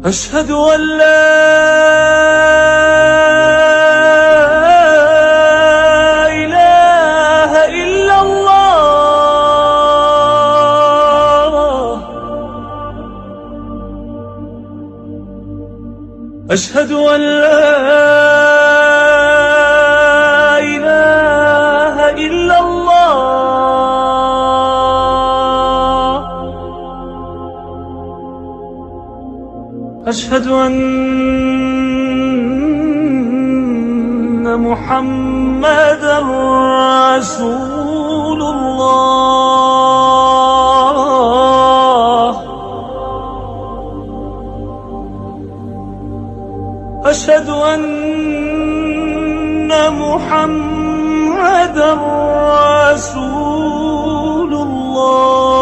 أشهد أن لا إله إلا الله. أشهد أن لا إله إلا الله. أشهد أن محمدًا رسول الله. أشهد أن محمدًا رسول الله.